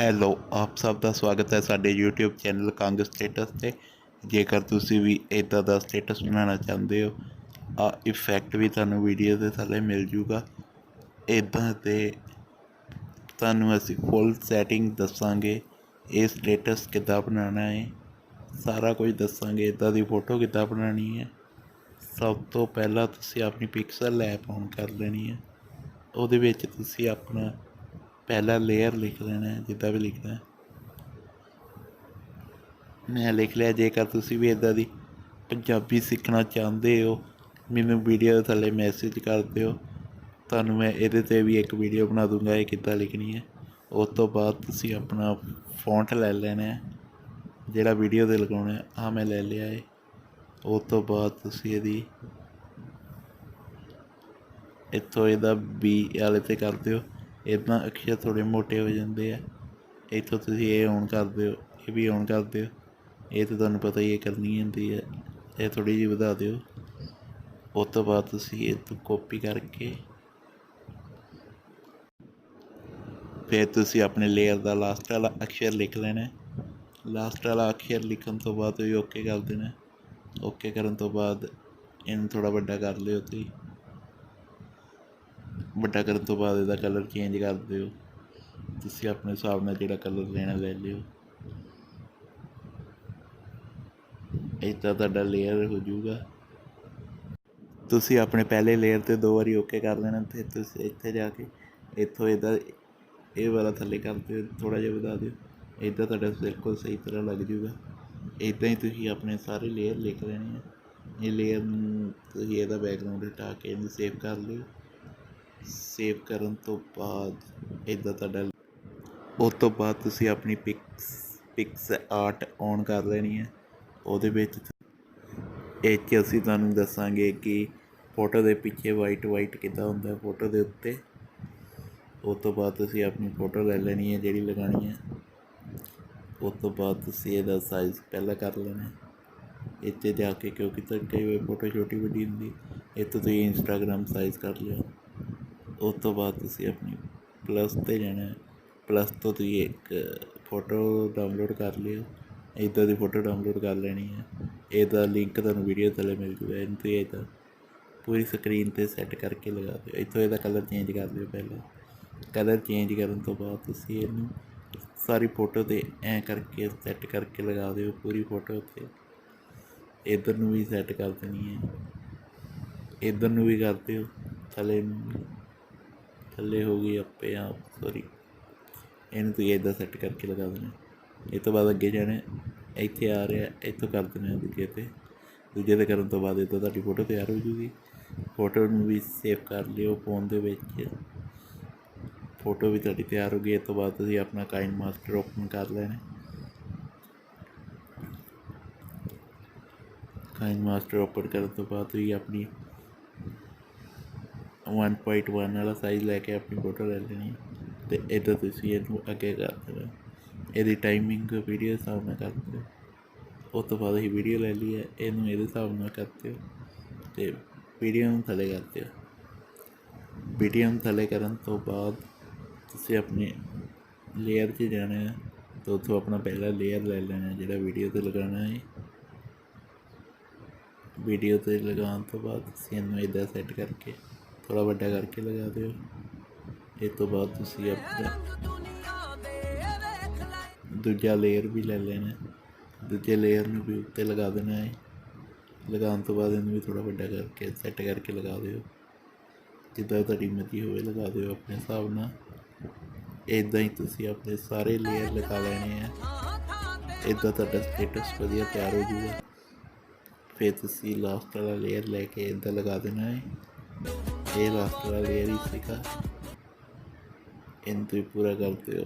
Hello, ਆਪ ਸਭ ਦਾ ਸਵਾਗਤ ਹੈ ਸਾਡੇ YouTube ਚੈਨਲ ਕੰਗ ਸਟੇਟਸ 'ਤੇ। ਜੇਕਰ ਤੁਸੀਂ ਵੀ ਇੱਦਾਂ ਦਾ ਸਟੇਟਸ ਬਣਾਉਣਾ ਚਾਹੁੰਦੇ ਹੋ, ਆ ਇਫੈਕਟ ਵੀ ਤੁਹਾਨੂੰ ਵੀਡੀਓ ਦੇ ਥੱਲੇ ਮਿਲ ਜੂਗਾ। ਇੱਦਾਂ ਦੇ ਤੁਹਾਨੂੰ ਅਸੀਂ ਫੁੱਲ ਸੈਟਿੰਗ ਦੱਸਾਂਗੇ, ਇਹ ਸਟੇਟਸ ਕਿੱਦਾਂ ਬਣਾਉਣਾ ਹੈ, ਸਾਰਾ ਕੁਝ ਦੱਸਾਂਗੇ। ਇੱਦਾਂ ਦੀ ਫੋਟੋ ਕਿੱਦਾਂ ਬਣਾਉਣੀ ਹੈ। ਸਭ ਤੋਂ ਪਹਿਲਾਂ ਤੁਸੀਂ ਆਪਣੀ ਪਿਕਸਲ ਐਪ ਔਨ ਕਰ ਲੈਣੀ ਹੈ। ਉਹਦੇ ਵਿੱਚ ਤੁਸੀਂ ਆਪਣਾ ਪਹਿਲਾ ਲੇਅਰ ਲਿਖ ਲੈਣਾ ਹੈ, ਜਿੱਦਾਂ ਵੀ ਲਿਖਣਾ। ਮੈਂ ਲਿਖ ਲਿਆ। ਜੇਕਰ ਤੁਸੀਂ ਵੀ ਇੱਦਾਂ ਦੀ ਪੰਜਾਬੀ ਸਿੱਖਣਾ ਚਾਹੁੰਦੇ ਹੋ, ਮੈਨੂੰ ਵੀਡੀਓ ਦੇ ਥੱਲੇ ਮੈਸੇਜ ਕਰ ਦਿਓ, ਤੁਹਾਨੂੰ ਮੈਂ ਇਹਦੇ 'ਤੇ ਵੀ ਇੱਕ ਵੀਡੀਓ ਬਣਾ ਦੂੰਗਾ ਇਹ ਕਿੱਦਾਂ ਲਿਖਣੀ ਹੈ। ਉਸ ਤੋਂ ਬਾਅਦ ਤੁਸੀਂ ਆਪਣਾ ਫੌਂਟ ਲੈ ਲੈਣਾ ਹੈ, ਜਿਹੜਾ ਵੀਡੀਓ 'ਤੇ ਲਗਾਉਣਾ ਹੈ। ਆਹ ਮੈਂ ਲੈ ਲਿਆ ਹੈ। ਉਸ ਤੋਂ ਬਾਅਦ ਤੁਸੀਂ ਇਹਦੀ ਇੱਥੋਂ ਇਹਦਾ ਬੀ ਵਾਲੇ 'ਤੇ ਕਰ ਦਿਓ। ਇੱਦਾਂ ਅਕਸ਼ਰ ਥੋੜ੍ਹੇ ਮੋਟੇ ਹੋ ਜਾਂਦੇ ਆ। ਇੱਥੋਂ ਤੁਸੀਂ ਇਹ ਔਨ ਕਰ ਦਿਓ, ਇਹ ਵੀ ਔਨ ਕਰ ਦਿਓ। ਇਹ ਤਾਂ ਤੁਹਾਨੂੰ ਪਤਾ ਹੀ ਇਹ ਕਰਨੀ ਹੁੰਦੀ ਹੈ। ਇਹ ਥੋੜ੍ਹੀ ਜਿਹੀ ਵਧਾ ਦਿਓ। ਉਸ ਤੋਂ ਬਾਅਦ ਤੁਸੀਂ ਇਹ ਤੋਂ ਕਾਪੀ ਕਰਕੇ ਫਿਰ ਤੁਸੀਂ ਆਪਣੇ ਲੇਅਰ ਦਾ ਲਾਸਟ ਵਾਲਾ ਅਕਸ਼ਰ ਲਿਖ ਲੈਣਾ। ਲਾਸਟ ਵਾਲਾ ਅਕਸ਼ਰ ਲਿਖਣ ਤੋਂ ਬਾਅਦ ਤੁਸੀਂ ਓਕੇ ਕਰ ਦੇਣਾ। ਓਕੇ ਕਰਨ ਤੋਂ ਬਾਅਦ ਇਹਨੂੰ ਥੋੜ੍ਹਾ ਵੱਡਾ ਕਰ ਲਿਓ। ਤੁਸੀਂ ਵੱਡਾ ਕਰਨ ਤੋਂ ਬਾਅਦ ਇਹਦਾ ਕਲਰ ਚੇਂਜ ਕਰ ਦਿਓ। ਤੁਸੀਂ ਆਪਣੇ ਹਿਸਾਬ ਨਾਲ ਜਿਹੜਾ ਕਲਰ ਲੈਣਾ ਲੈ ਲਿਓ। ਇੱਦਾਂ ਤੁਹਾਡਾ ਲੇਅਰ ਹੋ ਜਾਊਗਾ। ਤੁਸੀਂ ਆਪਣੇ ਪਹਿਲੇ ਲੇਅਰ 'ਤੇ 2 ਵਾਰੀ ਓਕੇ ਕਰ ਲੈਣਾ। ਅਤੇ ਤੁਸੀਂ ਇੱਥੇ ਜਾ ਕੇ ਇੱਥੋਂ ਇਹਦਾ ਇਹ ਵਾਲਾ ਥੱਲੇ ਕਰ ਦਿਓ, ਥੋੜ੍ਹਾ ਜਿਹਾ ਵਧਾ ਦਿਓ। ਇੱਦਾਂ ਤੁਹਾਡਾ ਬਿਲਕੁਲ ਸਹੀ ਤਰ੍ਹਾਂ ਲੱਗ ਜਾਊਗਾ। ਇੱਦਾਂ ਹੀ ਤੁਸੀਂ ਆਪਣੇ ਸਾਰੇ ਲੇਅਰ ਲਿਖ ਲੈਣੇ ਆ। ਇਹ ਲੇਅਰ ਨੂੰ ਤੁਸੀਂ ਇਹਦਾ ਬੈਕਗਰਾਊਂਡ ਹਟਾ ਕੇ ਇਹਨੂੰ ਸੇਵ ਕਰ ਲਿਓ। ਸੇਵ ਕਰਨ ਤੋਂ ਬਾਅਦ ਇੱਦਾਂ ਤੁਹਾਡਾ ਉਸ ਤੋਂ ਬਾਅਦ ਤੁਸੀਂ ਆਪਣੀ ਪਿਕਸ ਆਰਟ ਔਨ ਕਰ ਲੈਣੀ ਹੈ। ਉਹਦੇ ਵਿੱਚ ਇਹ 'ਚ ਅਸੀਂ ਤੁਹਾਨੂੰ ਦੱਸਾਂਗੇ ਕਿ ਫੋਟੋ ਦੇ ਪਿੱਛੇ ਵਾਈਟ ਕਿੱਦਾਂ ਹੁੰਦਾ ਫੋਟੋ ਦੇ ਉੱਤੇ। ਉਸ ਤੋਂ ਬਾਅਦ ਤੁਸੀਂ ਆਪਣੀ ਫੋਟੋ ਲੈ ਲੈਣੀ ਹੈ ਜਿਹੜੀ ਲਗਾਉਣੀ ਹੈ। ਉਸ ਤੋਂ ਬਾਅਦ ਤੁਸੀਂ ਇਹਦਾ ਸਾਈਜ਼ ਪਹਿਲਾਂ ਕਰ ਲੈਣਾ ਇੱਥੇ ਜਾ ਕੇ, ਕਿਉਂਕਿ ਕਈ ਵਾਰ ਫੋਟੋ ਛੋਟੀ ਵੱਡੀ ਹੁੰਦੀ। ਇੱਥੋਂ ਤੁਸੀਂ ਇੰਸਟਾਗ੍ਰਾਮ ਸਾਈਜ਼ ਕਰ ਲਿਓ। ਉਸ ਤੋਂ ਬਾਅਦ ਤੁਸੀਂ ਆਪਣੀ ਪਲੱਸ 'ਤੇ ਜਾਣਾ। ਪਲੱਸ ਤੋਂ ਤੁਸੀਂ ਇੱਕ ਫੋਟੋ ਡਾਊਨਲੋਡ ਕਰ ਲਿਓ। ਇੱਦਾਂ ਦੀ ਫੋਟੋ ਡਾਊਨਲੋਡ ਕਰ ਲੈਣੀ ਹੈ। ਇਹਦਾ ਲਿੰਕ ਤੁਹਾਨੂੰ ਵੀਡੀਓ ਥੱਲੇ ਮਿਲ ਜੂਗਾ। ਇਹਨੂੰ ਤੁਸੀਂ ਇੱਦਾਂ ਪੂਰੀ ਸਕਰੀਨ 'ਤੇ ਸੈੱਟ ਕਰਕੇ ਲਗਾ ਦਿਓ। ਇੱਥੋਂ ਇਹਦਾ ਕਲਰ ਚੇਂਜ ਕਰ ਦਿਓ। ਪਹਿਲਾਂ ਕਲਰ ਚੇਂਜ ਕਰਨ ਤੋਂ ਬਾਅਦ ਤੁਸੀਂ ਇਹਨੂੰ ਸਾਰੀ ਫੋਟੋ 'ਤੇ ਐਂ ਕਰਕੇ ਸੈੱਟ ਕਰਕੇ ਲਗਾ ਦਿਓ। ਪੂਰੀ ਫੋਟੋ ਉੱਤੇ ਇੱਧਰ ਨੂੰ ਵੀ ਸੈੱਟ ਕਰ ਦੇਣੀ ਹੈ। ਇੱਧਰ ਨੂੰ ਵੀ ਕਰ ਦਿਓ। ਥੱਲੇ ਹੋ ਗਈ ਆਪੇ ਆਪ, ਸੋਰੀ। ਇਹਨੂੰ ਤੁਸੀਂ ਇੱਦਾਂ ਸੈੱਟ ਕਰਕੇ ਲਗਾ ਦੇਣਾ। ਇਹ ਤੋਂ ਬਾਅਦ ਅੱਗੇ ਜਾਣਾ। ਇੱਥੇ ਆ ਰਿਹਾ, ਇੱਥੋਂ ਕਰ ਦੇਣਾ ਦੂਜੇ 'ਤੇ ਕਰਨ ਤੋਂ ਬਾਅਦ ਇੱਦਾਂ ਤੁਹਾਡੀ ਫੋਟੋ ਤਿਆਰ ਹੋ ਜੂਗੀ। ਫੋਟੋ ਨੂੰ ਵੀ ਸੇਵ ਕਰ ਲਿਓ ਫੋਨ ਦੇ ਵਿੱਚ। ਫੋਟੋ ਵੀ ਤੁਹਾਡੀ ਤਿਆਰ ਹੋ ਗਈ। ਇਸ ਤੋਂ ਬਾਅਦ ਤੁਸੀਂ ਆਪਣਾ ਕਾਈਨਮਾਸਟਰ ਓਪਨ ਕਰ ਲੈਣਾ। ਕਾਈਨਮਾਸਟਰ ਓਪਨ ਕਰਨ ਤੋਂ ਬਾਅਦ ਤੁਸੀਂ ਆਪਣੀ 1.1 ਵਾਲਾ ਸਾਈਜ਼ ਲੈ ਕੇ ਆਪਣੀ ਫੋਟੋ ਲੈ ਲੈਣੀ ਅਤੇ ਇੱਦਾਂ ਤੁਸੀਂ ਇਹਨੂੰ ਅੱਗੇ ਕਰ ਦੇਣਾ। ਇਹਦੀ ਟਾਈਮਿੰਗ ਵੀਡੀਓ ਦੇ ਹਿਸਾਬ ਨਾਲ ਕਰ ਦਿਓ। ਉਸ ਤੋਂ ਬਾਅਦ ਅਸੀਂ ਵੀਡੀਓ ਲੈ ਲਈ ਹੈ, ਇਹਨੂੰ ਇਹਦੇ ਹਿਸਾਬ ਨਾਲ ਕਰ ਦਿਓ ਅਤੇ ਵੀਡੀਓ ਨੂੰ ਥੱਲੇ ਕਰ ਦਿਓ। ਵੀਡੀਓ ਨੂੰ ਥੱਲੇ ਕਰਨ ਤੋਂ ਬਾਅਦ ਤੁਸੀਂ ਆਪਣੇ ਲੇਅਰ 'ਚ ਜਾਣਾ ਹੈ ਅਤੇ ਉੱਥੋਂ ਆਪਣਾ ਪਹਿਲਾ ਲੇਅਰ ਲੈ ਲੈਣਾ ਜਿਹੜਾ ਵੀਡੀਓ 'ਤੇ ਲਗਾਉਣਾ ਹੈ। ਵੀਡੀਓ 'ਤੇ ਲਗਾਉਣ ਤੋਂ ਬਾਅਦ ਤੁਸੀਂ ਇਹਨੂੰ ਇੱਦਾਂ ਸੈੱਟ ਕਰਕੇ ਥੋੜ੍ਹਾ ਵੱਡਾ ਕਰਕੇ ਲਗਾ ਦਿਓ। ਇਸ ਤੋਂ ਬਾਅਦ ਤੁਸੀਂ ਆਪਣਾ ਦੂਜਾ ਲੇਅਰ ਵੀ ਲੈ ਲੈਣਾ। ਦੂਜੇ ਲੇਅਰ ਨੂੰ ਵੀ ਉੱਤੇ ਲਗਾ ਦੇਣਾ ਹੈ। ਲਗਾਉਣ ਤੋਂ ਬਾਅਦ ਇਹਨੂੰ ਵੀ ਥੋੜ੍ਹਾ ਵੱਡਾ ਕਰਕੇ ਸੈੱਟ ਕਰਕੇ ਲਗਾ ਦਿਓ। ਜਿੱਦਾਂ ਤੁਹਾਡੀ ਮਰਜ਼ੀ ਹੋਵੇ ਲਗਾ ਦਿਓ ਆਪਣੇ ਹਿਸਾਬ ਨਾਲ। ਇੱਦਾਂ ਹੀ ਤੁਸੀਂ ਆਪਣੇ ਸਾਰੇ ਲੇਅਰ ਲਗਾ ਲੈਣੇ ਆ। ਇੱਦਾਂ ਤੁਹਾਡਾ ਸਟੇਟਸ ਵਧੀਆ ਤਿਆਰ ਹੋ ਜੂਗਾ। ਫਿਰ ਤੁਸੀਂ ਲਾਸਟ ਵਾਲਾ ਲੇਅਰ ਲੈ ਕੇ ਇੱਦਾਂ ਲਗਾ ਦੇਣਾ ਹੈ। ਇਹ ਲਾਸਟ ਵਾਲਾ ਲੇਅਰ ਹੀ ਸੀਗਾ। ਇਹਨੂੰ ਤੁਸੀਂ ਪੂਰਾ ਕਰ ਦਿਓ।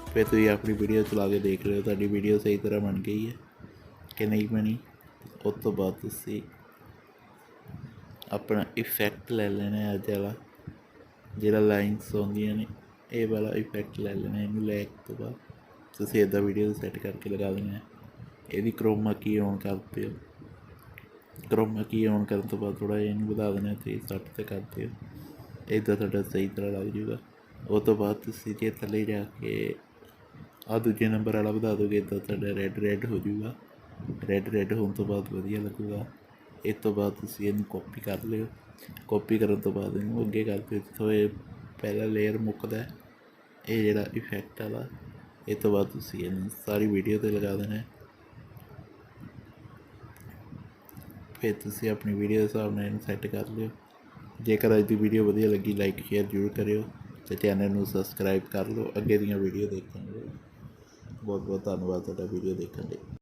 ਫਿਰ ਤੁਸੀਂ ਆਪਣੀ ਵੀਡੀਓ ਚਲਾ ਕੇ ਦੇਖ ਲਿਓ ਤੁਹਾਡੀ ਵੀਡੀਓ ਸਹੀ ਤਰ੍ਹਾਂ ਬਣ ਗਈ ਹੈ ਕਿ ਨਹੀਂ ਬਣੀ। ਉਸ ਤੋਂ ਬਾਅਦ ਤੁਸੀਂ ਆਪਣਾ ਇਫੈਕਟ ਲੈ ਲੈਣਾ ਅੱਜ ਵਾਲਾ, ਜਿਹੜਾ ਲਾਈਨਸ ਆਉਂਦੀਆਂ ਨੇ, ਇਹ ਵਾਲਾ ਇਫੈਕਟ ਲੈ ਲੈਣਾ। ਇਹਨੂੰ ਲੈ ਤੋਂ ਬਾਅਦ ਤੁਸੀਂ ਇੱਦਾਂ ਵੀਡੀਓ ਸੈੱਟ ਕਰਕੇ ਲਗਾ ਦੇਣਾ। ਇਹਦੀ ਕਰੋਮਾ ਕੀ ਔਨ ਕਰ ਦਿਓ। ਕਰੋਮਾ ਕੀ ਔਨ ਕਰਨ ਤੋਂ ਬਾਅਦ ਥੋੜ੍ਹਾ ਜਿਹਾ ਇਹਨੂੰ ਵਧਾ ਦੇਣਾ 360 'ਤੇ ਕਰ ਦਿਓ। ਇੱਦਾਂ ਤੁਹਾਡਾ ਸਹੀ ਤਰ੍ਹਾਂ ਲੱਗ ਜੂਗਾ। ਉਹ ਤੋਂ ਬਾਅਦ ਤੁਸੀਂ ਜੇ ਥੱਲੇ ਜਾ ਕੇ ਆਹ ਦੂਜੇ ਨੰਬਰ ਵਾਲਾ ਵਧਾ ਦੋਗੇ ਤਾਂ ਤੁਹਾਡਾ ਰੈੱਡ ਹੋ ਜਾਊਗਾ। ਰੈੱਡ ਹੋਣ ਤੋਂ ਬਾਅਦ ਵਧੀਆ ਲੱਗੂਗਾ। ਇਸ ਤੋਂ ਬਾਅਦ ਤੁਸੀਂ ਇਹਨੂੰ ਕਾਪੀ ਕਰ ਲਿਓ। ਕਾਪੀ ਕਰਨ ਤੋਂ ਬਾਅਦ ਇਹਨੂੰ ਅੱਗੇ ਕਰ ਦਿਓ ਜਿੱਥੋਂ ਇਹ ਪਹਿਲਾ ਲੇਅਰ ਮੁੱਕਦਾ, ਇਹ ਜਿਹੜਾ ਇਫੈਕਟ ਵਾਲਾ। ਇਹ ਤੋਂ ਬਾਅਦ ਤੁਸੀਂ ਇਹਨੂੰ ਸਾਰੀ ਵੀਡੀਓ 'ਤੇ ਲਗਾ ਦੇਣਾ। ਫਿਰ ਤੁਸੀਂ ਆਪਣੀ ਵੀਡੀਓ ਦੇ ਹਿਸਾਬ ਨਾਲ ਇਹਨੂੰ ਸੈੱਟ ਕਰ ਲਿਓ। ਜੇਕਰ ਅੱਜ ਦੀ ਵੀਡੀਓ ਵਧੀਆ ਲੱਗੀ ਲਾਈਕ ਸ਼ੇਅਰ ਜ਼ਰੂਰ ਕਰਿਓ ਅਤੇ ਚੈਨਲ ਨੂੰ ਸਬਸਕ੍ਰਾਈਬ ਕਰ ਲਓ ਅੱਗੇ ਦੀਆਂ ਵੀਡੀਓ ਦੇਖਣ ਲਈ। ਬਹੁਤ ਬਹੁਤ ਧੰਨਵਾਦ ਤੁਹਾਡਾ ਵੀਡੀਓ ਦੇਖਣ ਲਈ।